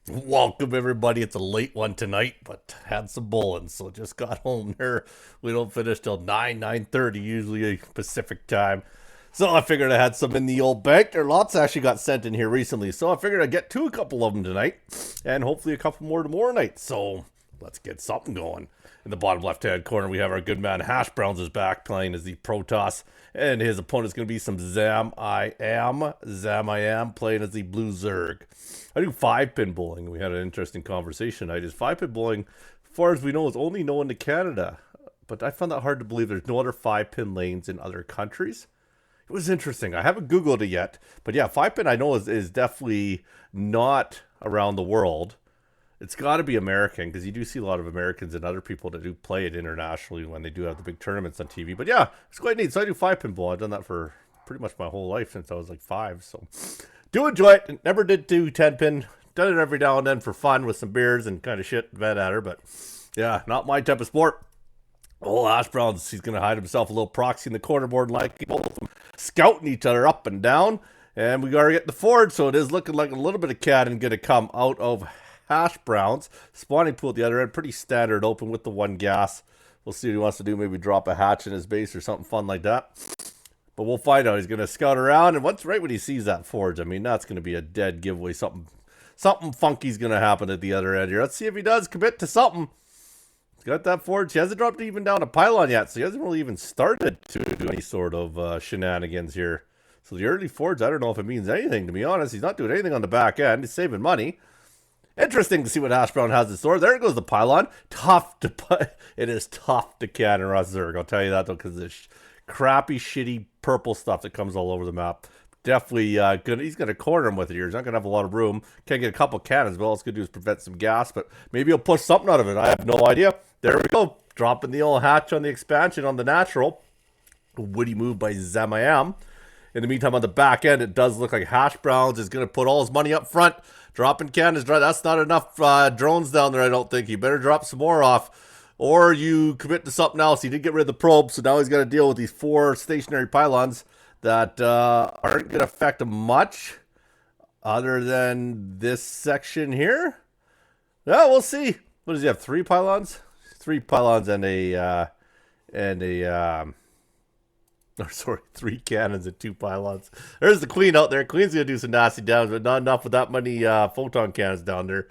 Welcome everybody. It's a late one tonight, but had some bowling, so just got home there. We don't finish till 9:30 usually Pacific time. So I figured I had some in the old bank. There lots actually got sent in here recently, so I figured I'd get to a couple of them tonight, and hopefully a couple more tomorrow night. So let's get something going. In the bottom left-hand corner, we have our good man Hashbrowns is back playing as the Protoss, and his opponent's going to be some ZamIAm playing as the Blue Zerg. I do 5-pin bowling. We had an interesting conversation. I just 5-pin bowling, as far as we know, is only known to Canada. But I found that hard to believe. There's no other 5-pin lanes in other countries. It was interesting. I haven't Googled it yet. But yeah, 5-pin I know is definitely not around the world. It's got to be American because you do see a lot of Americans and other people that do play it internationally when they do have the big tournaments on TV. But yeah, it's quite neat. So I do 5-pin bowling. I've done that for pretty much my whole life since I was like 5. So do enjoy it. Never did do 10-pin. Done it every now and then for fun with some beers and kind of shit vent at her. But yeah, not my type of sport. Old Ash Browns, he's going to hide himself a little proxy in the corner board like both of them scouting each other up and down. And we got to get the forward, so it is looking like a little bit of cannon going to come out of Hashbrowns. Spawning pool at the other end, pretty standard open with the one gas. We'll see what he wants to do, maybe drop a hatch in his base or something fun like that. But we'll find out. He's going to scout around, and once right when he sees that forge, I mean, that's going to be a dead giveaway. Something funky's going to happen at the other end here. Let's see if he does commit to something. He's got that forge. He hasn't dropped even down a pylon yet, so he hasn't really even started to do any sort of shenanigans here. So the early forge, I don't know if it means anything, to be honest. He's not doing anything on the back end. He's saving money. Interesting to see what Hashbrown has in store. There goes the pylon. Tough to put. It is tough to cannon Russ Zerg. I'll tell you that, though, because this crappy, shitty purple stuff that comes all over the map. Definitely good. He's going to corner him with it here. He's not going to have a lot of room. Can't get a couple cannons, but all it's going to do is prevent some gas, but maybe he'll push something out of it. I have no idea. There we go. Dropping the old hatch on the expansion on the natural. Witty move by ZamIAm. In the meantime, on the back end, it does look like Hashbrowns is going to put all his money up front. Dropping cannons. That's not enough drones down there, I don't think. You better drop some more off. Or you commit to something else. He did get rid of the probe, so now he's got to deal with these 4 stationary pylons that aren't going to affect him much other than this section here. Yeah, we'll see. What does he have? 3 pylons? 3 pylons and a or sorry, 3 cannons and 2 pylons. There's the queen out there. Queen's gonna do some nasty damage, but not enough with that many photon cannons down there.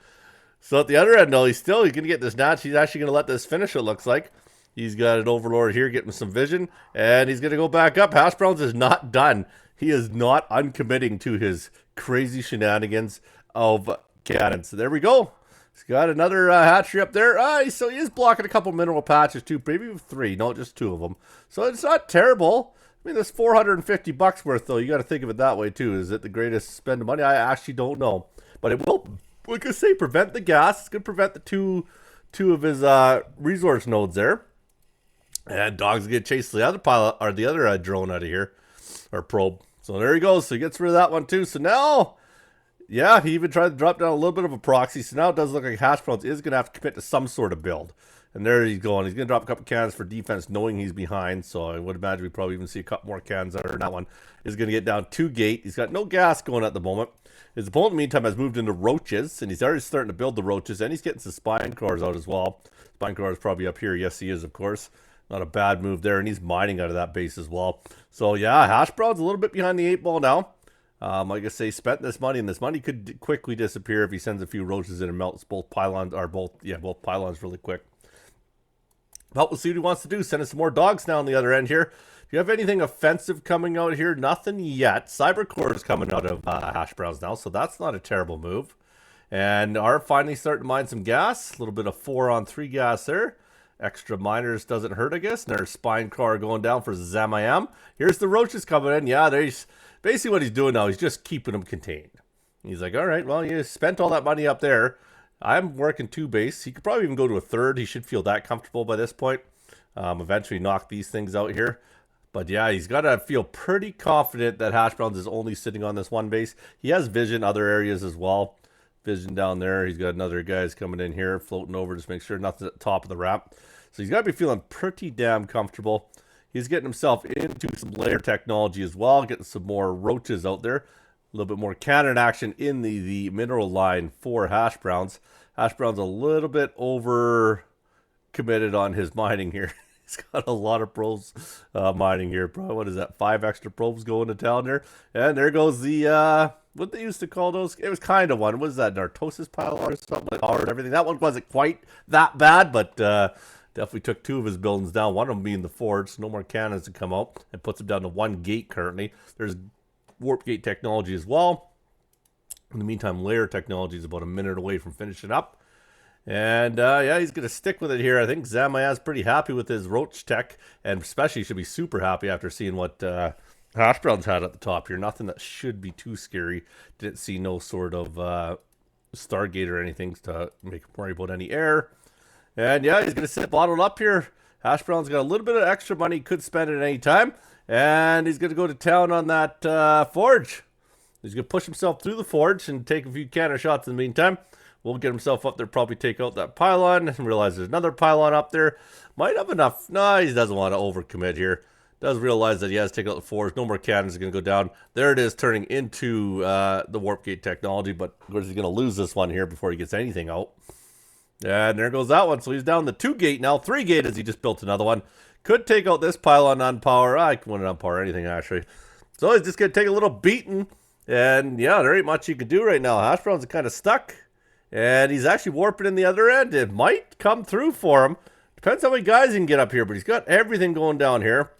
So at the other end, though, he's gonna get this notch. He's actually gonna let this finish. It looks like he's got an overlord here, getting some vision, and he's gonna go back up. Hashbrowns is not done. He is not uncommitting to his crazy shenanigans of cannons. So there we go. He's got another hatchery up there. So he is blocking a couple mineral patches too, maybe 3, no, just 2 of them. So it's not terrible. I mean, there's $450 worth, though. You got to think of it that way, too. Is it the greatest spend of money? I actually don't know. But it will, like I say, prevent the gas. It's going to prevent the two of his resource nodes there. And dogs get chased the other pilot, or the other drone out of here, or probe. So there he goes. So he gets rid of that one, too. So now, yeah, he even tried to drop down a little bit of a proxy. So now it does look like Hashbrowns is going to have to commit to some sort of build. And there he's going. He's going to drop a couple cannons for defense, knowing he's behind. So I would imagine we probably even see a couple more cannons out. That one is going to get down to gate. He's got no gas going at the moment. His opponent, in the meantime, has moved into roaches, and he's already starting to build the roaches, and he's getting some spine cores out as well. Spine core is probably up here. Yes, he is, of course. Not a bad move there, and he's mining out of that base as well. So yeah, Hashbrown's a little bit behind the 8 ball now. Like I say, spent this money, and this money could quickly disappear if he sends a few roaches in and melts both pylons, or both pylons really quick. But we'll see what he wants to do. Sending some more dogs down the other end here. Do you have anything offensive coming out here? Nothing yet. Cybercore is coming out of Hashbrowns now, so that's not a terrible move. And are finally starting to mine some gas. A little bit of 4-on-3 gas there. Extra miners doesn't hurt, I guess. And there's spine car going down for ZamIAm. Here's the roaches coming in. Yeah, there's basically what he's doing now. He's just keeping them contained. He's like, all right, well, you spent all that money up there. I'm working 2 base. He could probably even go to a 3rd. He should feel that comfortable by this point. Eventually knock these things out here. But yeah, he's got to feel pretty confident that Hashbrowns is only sitting on this 1 base. He has vision other areas as well. Vision down there. He's got another guys coming in here, floating over, just make sure nothing's at the top of the ramp. So he's got to be feeling pretty damn comfortable. He's getting himself into some layer technology as well, getting some more roaches out there. A little bit more cannon action in the mineral line for Hashbrowns. Hashbrowns a little bit over committed on his mining here. He's got a lot of probes mining here. Probably, what is that, 5 extra probes going to town there. And there goes the, what they used to call those? It was kind of one. What is that, Narcosis pylon or something like that? Everything. That one wasn't quite that bad, but definitely took 2 of his buildings down. One of them being the forge. So no more cannons to come out. And puts him down to 1 gate currently. There's warp gate technology as well. In the meantime, layer technology is about a minute away from finishing up. And yeah, he's going to stick with it here. I think ZamIAm's pretty happy with his roach tech, and especially should be super happy after seeing what Hashbrowns had at the top here. Nothing that should be too scary. Didn't see no sort of Stargate or anything to make him worry about any error. And yeah, he's going to sit bottled up here. Hashbrowns got a little bit of extra money, could spend it at any time. And he's going to go to town on that forge. He's going to push himself through the forge and take a few cannon shots in the meantime. We'll get himself up there, probably take out that pylon, and realize there's another pylon up there. Might have enough. No, he doesn't want to overcommit here. Does realize that he has to take out the forge. No more cannons are going to go down. There it is, turning into the warp gate technology, but of course he's going to lose this one here before he gets anything out. And there goes that one. So he's down the 2 gate now. 3 gate as he just built another one. Could take out this pylon on power. I wouldn't on power anything, actually. So he's just going to take a little beating. And yeah, there ain't much you can do right now. Hashbrowns are kind of stuck. And he's actually warping in the other end. It might come through for him. Depends how many guys he can get up here. But he's got everything going down here.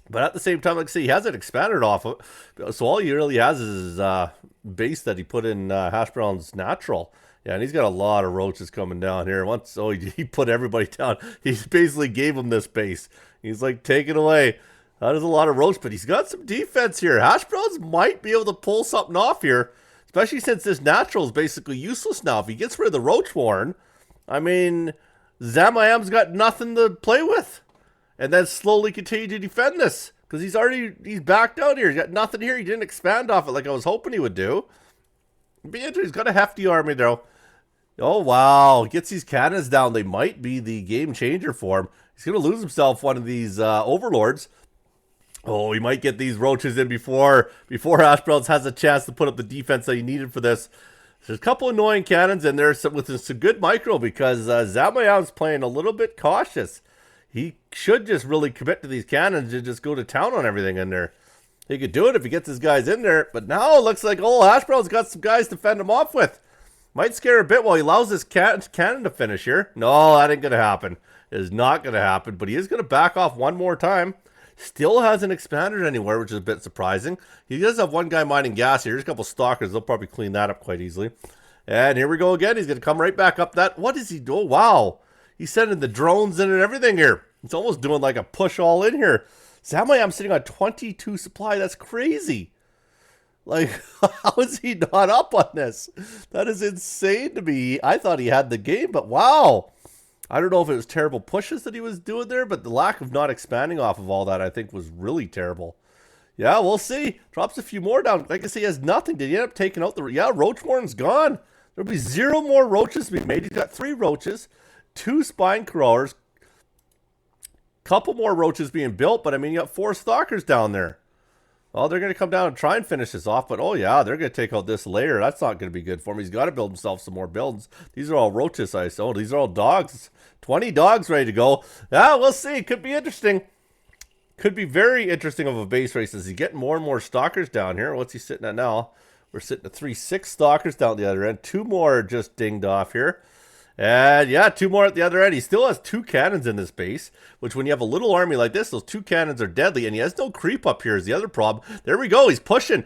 But at the same time, like I say, he hasn't expanded off of it. So all he really has is his base that he put in Hashbrowns Natural. Yeah, and he's got a lot of roaches coming down here. Once he put everybody down, he basically gave him this base. He's like, take it away. That is a lot of roach, but he's got some defense here. Hashbrowns might be able to pull something off here. Especially since this natural is basically useless now. If he gets rid of the roach warren, I mean, ZamIAm's got nothing to play with. And then slowly continue to defend this. Because he's backed out here. He's got nothing here. He didn't expand off it like I was hoping he would do. He's got a hefty army though. Oh, wow. Gets these cannons down. They might be the game changer for him. He's going to lose himself one of these overlords. Oh, he might get these roaches in before Hashbrowns has a chance to put up the defense that he needed for this. There's a couple annoying cannons in there with some good micro because ZamIAm's playing a little bit cautious. He should just really commit to these cannons and just go to town on everything in there. He could do it if he gets his guys in there, but now it looks like Hashbrowns got some guys to fend him off with. Might scare a bit while he allows this cannon to finish here. No, that ain't going to happen. It is not going to happen, but he is going to back off one more time. Still hasn't expanded anywhere, which is a bit surprising. He does have one guy mining gas here. Here's a couple stalkers. They'll probably clean that up quite easily. And here we go again. He's going to come right back up that. What is he doing? Oh, wow. He's sending the drones in and everything here. It's almost doing like a push all in here. ZamIAm's sitting on 22 supply. That's crazy. Like, how is he not up on this? That is insane to me. I thought he had the game, but wow. I don't know if it was terrible pushes that he was doing there, but the lack of not expanding off of all that, I think, was really terrible. Yeah, we'll see. Drops a few more down. Like I say, he has nothing. Did he end up taking out the... Yeah, roach warren's gone. There'll be 0 more roaches to be made. He's got 3 roaches, 2 spine crawlers, couple more roaches being built, but I mean, you got 4 stalkers down there. Well, they're going to come down and try and finish this off, but oh yeah, they're going to take out this layer. That's not going to be good for him. He's got to build himself some more builds. These are all roaches, I saw. These are all dogs. 20 dogs ready to go. Yeah, we'll see. Could be interesting. Could be very interesting of a base race as he's getting more and more stalkers down here. What's he sitting at now? We're sitting at 6 stalkers down the other end. 2 more just dinged off here. And yeah, 2 more at the other end. He still has 2 cannons in this base, which when you have a little army like this, those 2 cannons are deadly. And he has no creep up here is the other problem. There we go. He's pushing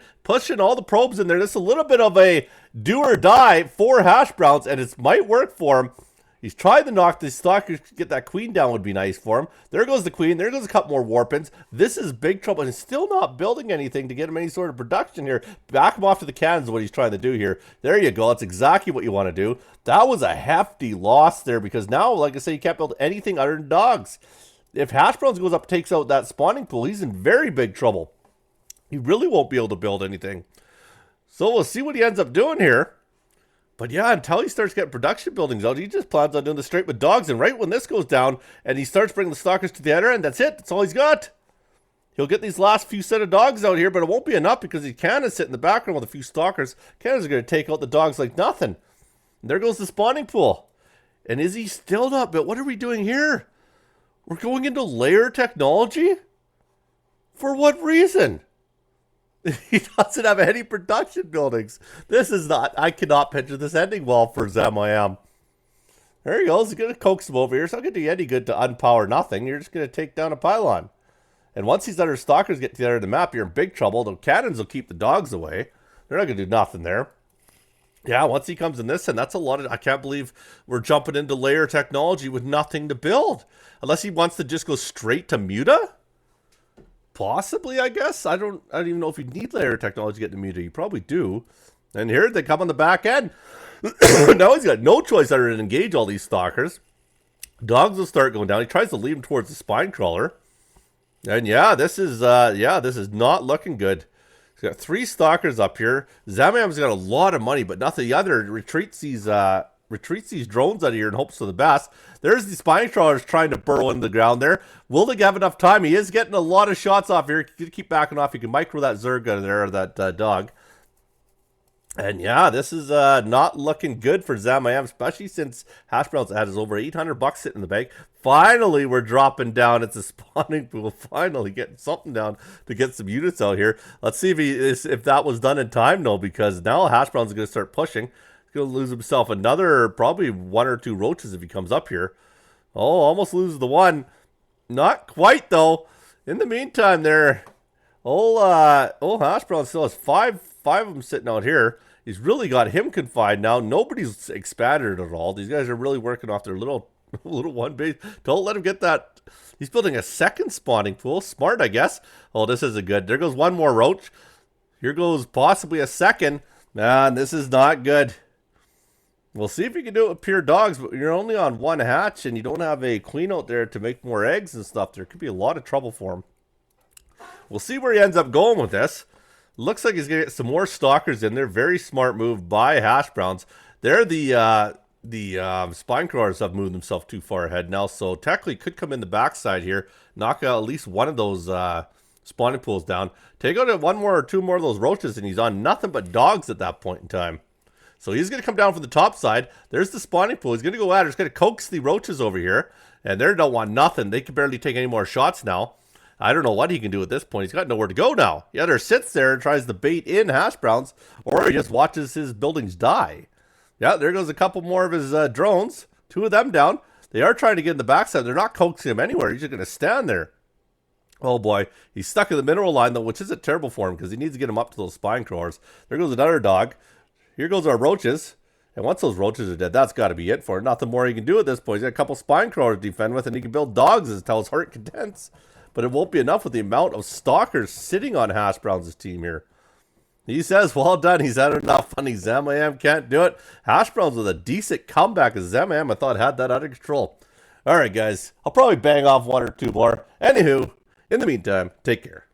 all the probes in there. This is a little bit of a do or die for Hashbrowns, and it might work for him. He's trying to knock the stalkers, get that queen down would be nice for him. There goes the queen. There goes a couple more warpins. This is big trouble. And he's still not building anything to get him any sort of production here. Back him off to the cannons is what he's trying to do here. There you go. That's exactly what you want to do. That was a hefty loss there because now, like I say, you can't build anything other than dogs. If Hashbrowns goes up, takes out that spawning pool, he's in very big trouble. He really won't be able to build anything. So we'll see what he ends up doing here. But yeah, until he starts getting production buildings out, he just plans on doing this straight with dogs. And right when this goes down and he starts bringing the stalkers to the other end, that's it. That's all he's got. He'll get these last few set of dogs out here, but it won't be enough because he can sit in the background with a few stalkers. Cannons are going to take out the dogs like nothing. And there goes the spawning pool. And is he still not built? What are we doing here? We're going into layer technology? For what reason? He doesn't have any production buildings. This is not, I cannot picture this ending well for ZamIAm. There he goes. He's going to coax him over here. It's not going to do any good to unpower nothing. You're just going to take down a pylon. And once these other stalkers get to the other end of the map, you're in big trouble. The cannons will keep the dogs away. They're not going to do nothing there. Yeah, once he comes in this, and that's a lot of... I can't believe we're jumping into layer technology with nothing to build. Unless he wants to just go straight to Muta? Possibly, I guess. I don't even know if you need layer technology to get to Muta. You probably do. And here they come on the back end. Now he's got no choice other than engage all these stalkers. Dogs will start going down. He tries to lead him towards the spine crawler. And yeah, this is not looking good. He's got 3 stalkers up here. ZamIAm's got a lot of money, but nothing. The other retreats these drones out of here in hopes for the best. There's the spine crawlers trying to burrow in the ground there. Will they have enough time? He is getting a lot of shots off here. You keep backing off. You can micro that Zerg out of there, or that dog. And yeah, this is not looking good for ZamIAm, especially since Hashbrowns had his over 800 bucks sitting in the bank. Finally, we're dropping down. It's a spawning pool. Finally getting something down to get some units out here. Let's see if that was done in time, though, because now Hashbrowns is going to start pushing. He's going to lose himself another, probably 1 or 2 roaches if he comes up here. Oh, almost loses the one. Not quite, though. In the meantime, there, Hashbrowns still has five of them sitting out here. He's really got him confined now. Nobody's expanded at all. These guys are really working off their little one base. Don't let him get that. He's building a second spawning pool. Smart, I guess. Oh, this isn't good. There goes one more roach. Here goes possibly a second. Man, this is not good. We'll see if you can do it with pure dogs, but you're only on 1 hatch and you don't have a queen out there to make more eggs and stuff. There could be a lot of trouble for him. We'll see where he ends up going with this. Looks like he's going to get some more stalkers in there. Very smart move by Hashbrowns. They're the spine crawlers have moved themselves too far ahead now, so technically could come in the backside here, knock out at least one of those spawning pools down. Take out 1 more or 2 more of those roaches, and he's on nothing but dogs at that point in time. So he's going to come down from the top side. There's the spawning pool. He's going to go at it. He's going to coax the roaches over here, and they don't want nothing. They can barely take any more shots now. I don't know what he can do at this point. He's got nowhere to go now. He either sits there and tries to bait in Hashbrowns, or he just watches his buildings die. Yeah, there goes a couple more of his drones. 2 of them down. They are trying to get in the backside. They're not coaxing him anywhere. He's just going to stand there. Oh boy. He's stuck in the mineral line, though, which isn't terrible for him because he needs to get him up to those spine crawlers. There goes another dog. Here goes our roaches. And once those roaches are dead, that's got to be it for him. Nothing more he can do at this point. He's got a couple spine crawlers to defend with, and he can build dogs until his heart contents. But it won't be enough with the amount of stalkers sitting on Hashbrowns' team here. He says, well done. He's had enough funny. ZamIAm can't do it. Hashbrowns with a decent comeback as ZamIAm, I thought, had that under control. All right, guys. I'll probably bang off 1 or 2 more. Anywho, in the meantime, take care.